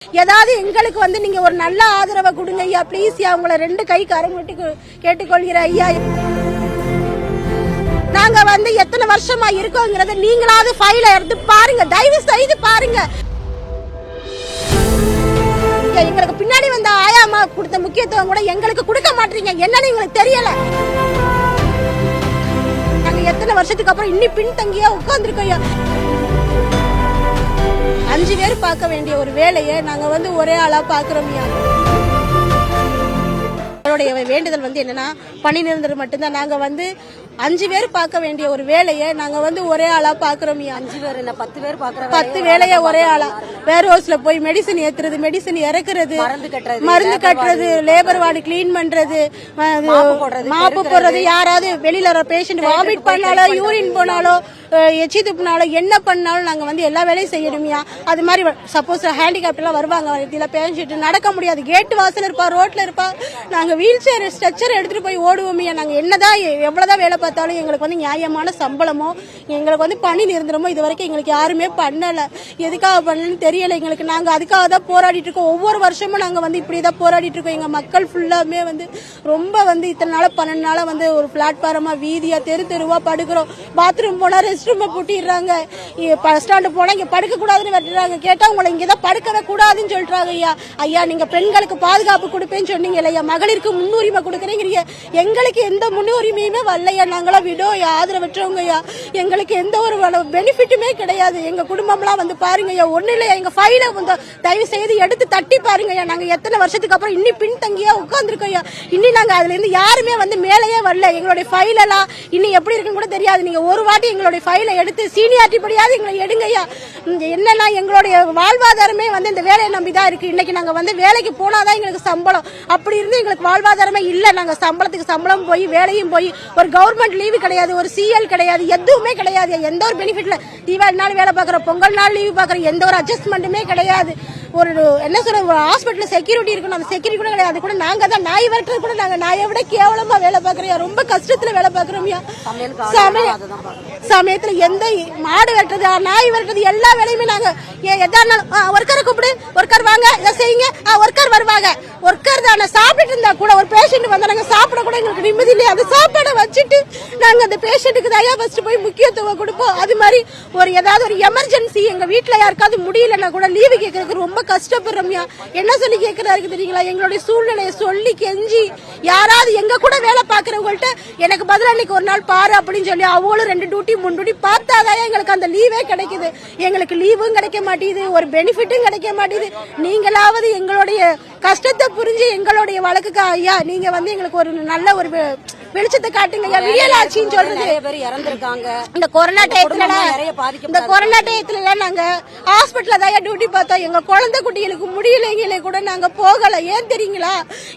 ஏதாவது எங்களுக்கு வந்து நீங்க ஒரு நல்ல ஆதரவை கொடுங்க ஐயா, ப்ளீஸ் ஐயா, உங்களை 2 கை கரங்கொட்டி கேட்டுக்கொள்கிறேன் ஐயா. நாங்க வந்து எத்தனை வருஷமா இருக்கோங்கிறத நீங்களாவது ஃபைல எடுத்து பாருங்க, தயவு செய்து பாருங்க. எங்களுக்கு பின்னாடி வந்த ஆயாமா கொடுத்த முக்கியத்துவம் கூட எங்களுக்கு கொடுக்க மாட்டீங்க, என்னன்னு எங்களுக்கு தெரியல. நாங்க எத்தனை வருஷத்துக்கு அப்புறம் இன்னி பின்தங்கியா உட்கார்ந்துருக்கோம். 5 பேர் பார்க்க வேண்டிய ஒரு வேலையை நாங்க வந்து ஒரே ஆளா பாக்குறோம். அவருடைய வேண்டுதல் வந்து என்னன்னா பணி நிரந்தரம் மட்டும்தான். நாங்க வந்து 5 பேர் பார்க்க வேண்டிய ஒரு வேலையை நாங்க வந்து ஒரே ஆளா பாக்குறோம். 5 பேர் இல்ல 10 பேர் பாக்குறோம். 10 வேலையை ஒரே ஆளா வேர் ஹவுஸ்ல போய் மெடிசன் ஏத்துறது, மெடிசன் இறக்குறது, மருந்து கட்டுறது, லேபர் வார்டு கிளீன் பண்றது, மாப்பு போடுறது, யாராவது வெளியில வர பேஷண்ட் வாமிட் பண்ணாலோ யூரின் போனாலோ எச்சி துப்புனாலும் என்ன பண்ணாலும் நாங்க வந்து எல்லா வேலையும் செய்யணுமியா. அது மாதிரி சப்போஸ் ஹேண்டிகேப்ட் எல்லாம் வருவாங்க, பேஷண்ட் நடக்க முடியாது, கேட்டு வாசல் இருப்பா, ரோட்ல இருப்பா, நாங்க வீல் சேர் ஸ்ட்ரெச்சர் எடுத்துட்டு போய் ஓடுவோமியா. நாங்க என்னதான் எவ்வளவுதான் வேலை பார்த்தாலும் எங்களுக்கு வந்து நியாயமான சம்பளமோ எங்களுக்கு வந்து பணி நிரந்தரமோ இது வரைக்கும் எங்களுக்கு யாருமே பண்ணல. எதுக்காக பண்ணலன்னு தெரியல எங்களுக்கு. நாங்க அதுக்காக தான் போராடிட்டு இருக்கோம். ஒவ்வொரு வருஷமும் நாங்க வந்து இப்படிதான் போராடிட்டு இருக்கோம். எங்க மக்கள் ஃபுல்லாமே வந்து ரொம்ப வந்து இத்தனை நாள 12 நாளா வந்து ஒரு பிளாட்பாரமா வீதியா தெருவா படுக்கிறோம். பாத்ரூம் போனா ரெஸ்ட் ரூம் பூட்டிடுறாங்க, பஸ் ஸ்டாண்டு போனா இங்க படுக்க கூடாதுன்னு வெட்டுறாங்க. கேட்டா உங்களை இங்கதான் படுக்கவே கூடாதுன்னு சொல்றாங்க. ஐயா ஐயா நீங்க பெண்களுக்கு பாதுகாப்பு கொடுப்பேன்னு சொன்னீங்க இல்லையா, மகளிருக்கு முன்னுரிமை கொடுக்குறீங்க. எங்களுக்கு எந்த முன்னுரிமையுமே வரலையா. நாங்களாம் விடோ ஆதரவற்றவங்க ஐயா, எங்களுக்கு எந்த ஒரு பெனிஃபிட்டுமே கிடையாது. எங்க குடும்பம்லாம் வந்து பாருங்க ஐயா, ஒண்ணு இல்லையா, எங்க ஃபைல வந்து தயவு செய்து எடுத்து தட்டி பாருங்க ஐயா. நாங்க எத்தனை வருஷத்துக்கு அப்புறம் இன்னி பின்தங்கியா உட்கார்ந்துருக்கோம் ஐயா. இன்னி நாங்க அதுல இருந்து யாருமே வந்து மேலேயே வரல. எங்களுடைய ஃபைல் எல்லாம் இன்னும் எப்படி இருக்குன்னு கூட தெரியாது. நீங்க ஒரு வாட்டி எங்களுடைய ஃபைல எடுத்து சீனியாரிட்டி படியாவது எங்களை எடுங்கய்யா. என்னன்னா எங்களுடைய வாழ்வாதாரமே வந்து இந்த வேலையை நம்பிதான் இருக்கு. இன்னைக்கு நாங்க வந்து வேலைக்கு போனாதான் எங்களுக்கு சம்பளம், அப்படி இருந்து எங்களுக்கு வாழ்வாதாரமே இல்ல. நாங்க சம்பளத்துக்கு சம்பளம் போய் வேலையும் போய் ஒரு கவர்மெண்ட் லீவு கிடையாது, ஒரு சிஎல் கிடையாது, எதுவுமே கிடையாது. எந்த ஒரு பெனிஃபிட்ல தீபாவளி நாள் வேலை பாக்குறோம், பொங்கல் நாள் லீவு பாக்குறோம், எந்த ஒரு அட்ஜஸ்ட்மெண்ட்டுமே கிடையாது. ஒரு என்ன சொல்ற ஒரு ஹாஸ்பிட்டல் செக்யூரிட்டி இருக்கணும், அந்த செக்யூரிட்டி கூட கிடையாது. கூட நாங்க தான் நாய் வரட்டுறது கூட நாங்க நாயை விட கேவலமா வேலை பாக்குறோம். ரொம்ப கஷ்டத்துல வேலை பாக்குறோம். சமயத்துல எந்த மாடு வெட்டுறது, நாய் வெட்டுறது, எல்லா வேலையுமே நாங்க ஒர்க்கரை கூப்பிடு, ஒர்க்கர் வாங்க இதை செய்யுங்க, ஒர்க்கர் வருவாங்க. ஒர்க்கர் தானே சாப்பிட்டு இருந்தா கூட ஒரு பேஷண்ட் வந்தா நாங்க சாப்பிட கூட எங்களுக்கு நிம்மதி இல்லையா. அந்த சாப்பாடை வச்சுட்டு நாங்க அந்த பேஷண்ட்டுக்கு தான் ஃபர்ஸ்ட் போய் முக்கியத்துவம் கொடுப்போம். அது மாதிரி ஒரு ஏதாவது ஒரு எமர்ஜென்சி எங்க வீட்டுல யாருக்காவது முடியலன்னா கூட லீவு கேட்கறதுக்கு ரொம்ப கஷ்டப்படுறோம்யா. என்ன சொல்லி கேட்கறாரு தெரியுங்களா, எங்களுடைய சூழ்நிலையை சொல்லி கெஞ்சி யாராவது எங்க கூட வேலை பாக்குறவங்கள்ட்ட எனக்கு பதிலா இன்னைக்கு ஒரு நாள் பாரு அப்படின்னு சொல்லி அவங்களும் 2 டியூட்டி 3 டியூட்டி பார்த்தாதான் எங்களுக்கு அந்த லீவே கிடைக்குது. எங்களுக்கு லீவும் கிடைக்க மாட்டேங்குது, ஒரு பெனிஃபிட்டும் கிடைக்க மாட்டேங்குது. நீங்களாவது எங்களுடைய கஷ்டத்தை புரிஞ்சு எங்களுடைய வழக்குக்கு ஐயா நீங்க வந்து எங்களுக்கு ஒரு நல்ல ஒரு வெளிச்சத்தை காட்டுங்க. விடியலாட்சின்னு சொல்றது இந்த கொரோனா டயத்துல நாங்க ஹாஸ்பிட்டல்ல தான் டியூட்டி பார்த்தோம். எங்க குழந்தை குட்டிகளுக்கு முடியலைங்களே கூட நாங்க போகல. ஏன் தெரியுங்களா,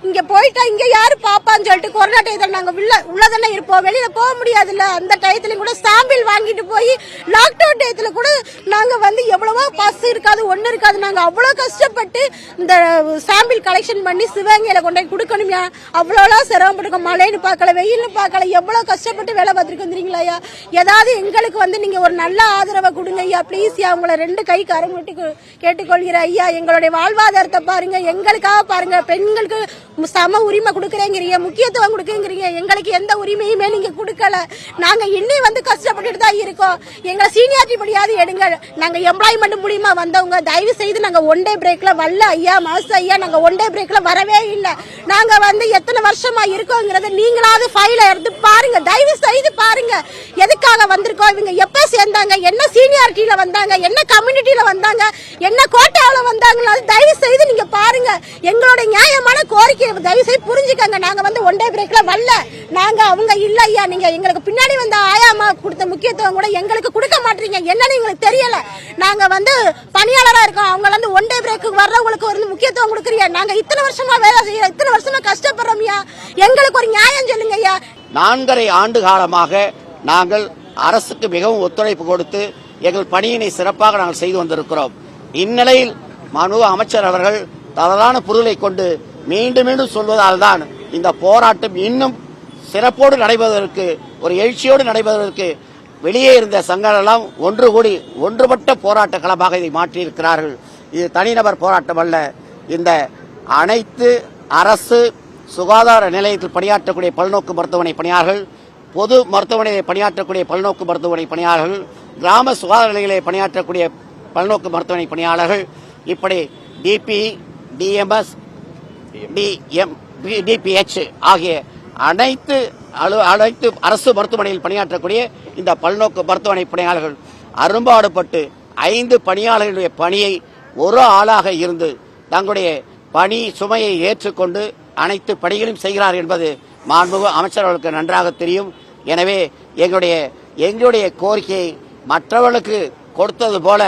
இங்க போயிட்டா இங்க யாரு பாப்பான்னு சொல்லிட்டு கொரோனா டயத்துல நாங்க உள்ளதானே இருப்போம், வெளியில போக முடியாதுல்ல. அந்த டயத்துல கூட சாம்பிள் வாங்கிட்டு போய் லாக்டவுன் டயத்துல கூட நாங்க வந்து எவ்வளவோ பஸ் இருக்காது, ஒண்ணு இருக்காது. நாங்க அவ்வளவு கஷ்டப்பட்டு இந்த சாம்பிள் கலெக்ஷன் பண்ணி சிவகங்கையில கொண்டு போய் கொடுக்கணும். அவ்வளவு சிரமப்பட்டிருக்கோம். மழைன்னு பார்க்கல, வெயில்னு பார்க்கல, எவ்வளவு கஷ்டப்பட்டு வேலை பார்த்துருக்கு வந்துறீங்களா. ஏதாவது எங்களுக்கு வந்து நீங்க ஒரு நல்ல ஆதரவை கொடுங்க ஐயா, ப்ளீஸ் ஐயா, உங்களை 2 கை கரங்கொட்டி கேட்டுக்கொள்கிறேன் ஐயா. எங்களுடைய வாழ்வாதாரத்தை பாருங்க, எங்களுக்காக பாருங்க. பெண்களுக்கு சம உரிமை கொடுக்குறேங்கிறீங்க, முக்கியத்துவம் கொடுக்குறீங்க, எங்களுக்கு எந்த உரிமையுமே நீங்க கொடுக்கல. நாங்க இன்னும் வந்து கஷ்டப்பட்டுட்டு தான் இருக்கோம். எங்களை சீனியாரிட்டி படியாவது எடுங்க. நாங்க எம்ப்ளாய்மெண்ட் மூலியமா வந்தவங்க, தயவு செய்து நாங்க ஒன் டே பிரேக்ல வரல ஐயா. மாசம் ஐயா நாங்க ஒன் டே பிரேக்ல வரவே இல்லை. நாங்க வந்து எத்தனை வருஷமா இருக்கோங்கிறத நீங்களாவது ஃபைல எடுத்து பாருங்க, தயவு செய்து பாருங்க. எதுக்காக வந்திருக்கோம், இவங்க எப்ப சேர்ந்தாங்க, என்ன சீனியாரிட்டியில வந்தாங்க, என்ன கம்யூனிட்டியில வந்தாங்க, என்ன கோட்டாவில வந்தாங்க, தயவு செய்து நீங்க பாருங்க. எங்களுடைய நியாயமான கோரிக்கை தயவு செய்து புரிஞ்சுக்கங்க. நாங்க வந்து ஒன் டே பிரேக்ல வரல, நாங்க அவங்க இல்ல ஐயா. நீங்க எங்களுக்கு பின்னாடி வந்த ஆயாமா கொடுத்த முக்கியத்துவம் கூட எங்களுக்கு கொடுக்க மாட்டீங்க, என்னன்னு எங்களுக்கு தெரியல. நாங்க வந்து பணியாளரா இருக்கோம், அவங்க வந்து ஒன் டே பிரேக்கு வர்றவங்களுக்கு ஒரு முக்கியத்துவம் கொடுக்குறீங்க. நாங்க இத்தனை வருஷமா வேலை செய்யறோம், இத்தனை வருஷமா கஷ்டப்படுறோம். எங்களுக்கு ஒரு நியாயம் சொல்லுங்க ஐயா. 4.5 ஆண்டு காலமாக நாங்கள் அரசுக்கு மிகவும் ஒத்துழைப்பு கொடுத்து எங்கள் பணியினை சிறப்பாக நாங்கள் செய்து வந்திருக்கிறோம். இந்நிலையில் மாண்புமிகு அமைச்சர் அவர்கள் தவறான பொருளை கொண்டு மீண்டும் மீண்டும் சொல்வதால் தான் இந்த போராட்டம் இன்னும் சிறப்போடு நடைபெறுவதற்கு, ஒரு எழுச்சியோடு நடைபெறுவதற்கு வெளியே இருந்த சங்கங்கள் எல்லாம் ஒன்று கூடி ஒன்றுபட்ட போராட்ட களமாக இதை மாற்றியிருக்கிறார்கள். இது தனிநபர் போராட்டம் அல்ல. இந்த அனைத்து அரசு சுகாதார நிலையத்தில் பணியாற்றக்கூடிய பல்நோக்கு மருத்துவமனை பணியாளர்கள், பொது மருத்துவமனையில் பணியாற்றக்கூடிய பல்நோக்கு மருத்துவமனை பணியாளர்கள், கிராம சுகாதார நிலையங்களில் பணியாற்றக்கூடிய பல்நோக்கு மருத்துவமனை பணியாளர்கள், இப்படி டிபி, டிஎம்எஸ், டிபிஎச் ஆகிய அனைத்து அரசு மருத்துவமனையில் பணியாற்றக்கூடிய இந்த பல்நோக்கு மருத்துவமனை பணியாளர்கள் அரும்பாடுபட்டு 5 பணியாளர்களுடைய பணியை ஒரு ஆளாக இருந்து தங்களுடைய பணி சுமையை ஏற்றுக்கொண்டு அனைத்து பணிகளையும் செய்கிறார் என்பது மாண்புமிகு அமைச்சர் அவர்களுக்கு நன்றாக தெரியும். எனவே எங்களுடைய கோரிக்கையை மற்றவர்களுக்கு கொடுத்தது போல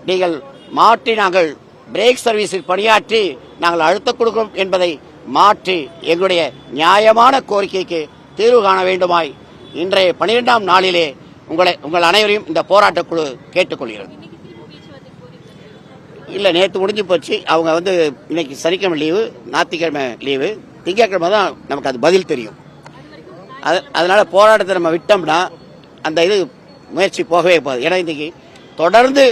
நீங்கள் மாற்றி நாங்கள் பிரேக் சர்வீஸில் பணியாற்றி நாங்கள் அழுத்தம் கொடுக்கிறோம் என்பதை மாற்றி எங்களுடைய நியாயமான கோரிக்கைக்கு தீர்வு காண வேண்டுமாய் இன்றைய 12ஆம் நாளிலே உங்கள் அனைவரையும் இந்த போராட்டக்குழு கேட்டுக்கொள்கிறது. இல்ல, நேற்று முடிஞ்சு போச்சு. அவங்க இன்னைக்கு சனிக்கிழமை லீவு, ஞாயிற்றுக்கிழமை லீவு, திங்கட்கிழமை தான் நமக்கு அது பதில் தெரியும். அதனால போராட்டத்தை நம்ம விட்டோம்னா அந்த முயற்சி போகவே போகுது. ஏன்னா இன்னைக்கு தொடர்ந்து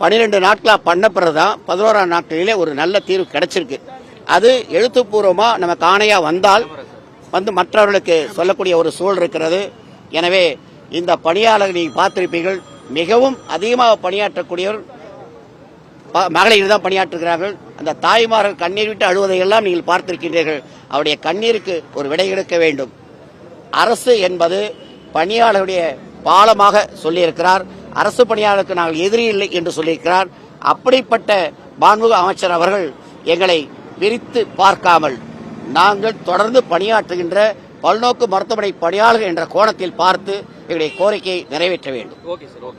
12 நாட்களா பண்ண பிறகுதான் 11ஆம் நாட்களிலே ஒரு நல்ல தீர்வு கிடைச்சிருக்கு. அது எழுத்துப்பூர்வமா நமக்கு ஆணையா வந்தால் மற்றவர்களுக்கு சொல்லக்கூடிய ஒரு சூழல் இருக்கிறது. எனவே இந்த பணியாளர்கள் நீங்கள் பார்த்திருப்பீர்கள், மிகவும் அதிகமாக பணியாற்றக்கூடியவர் மகளிர் தான் பணியாற்றுகிறார்கள். அந்த தாய்மார்கள் கண்ணீர் விட்டு அழுவதை எல்லாம் நீங்கள் பார்த்திருக்கின்றீர்கள். அவருடைய கண்ணீருக்கு ஒரு விடை எடுக்க வேண்டும். அரசு என்பது பணியாளர்களுடைய பாலமாக சொல்லியிருக்கிறார். அரசு பணியாளருக்கு நாங்கள் எதிரி இல்லை என்று சொல்லியிருக்கிறார். அப்படிப்பட்ட மாண்புமிகு அமைச்சர் அவர்கள் எங்களை பிரித்து பார்க்காமல் நாங்கள் தொடர்ந்து பணியாற்றுகின்ற பல்நோக்கு மருத்துவமனை பணியாளர்கள் என்ற கோணத்தில் பார்த்து எங்களுடைய கோரிக்கையை நிறைவேற்ற வேண்டும்.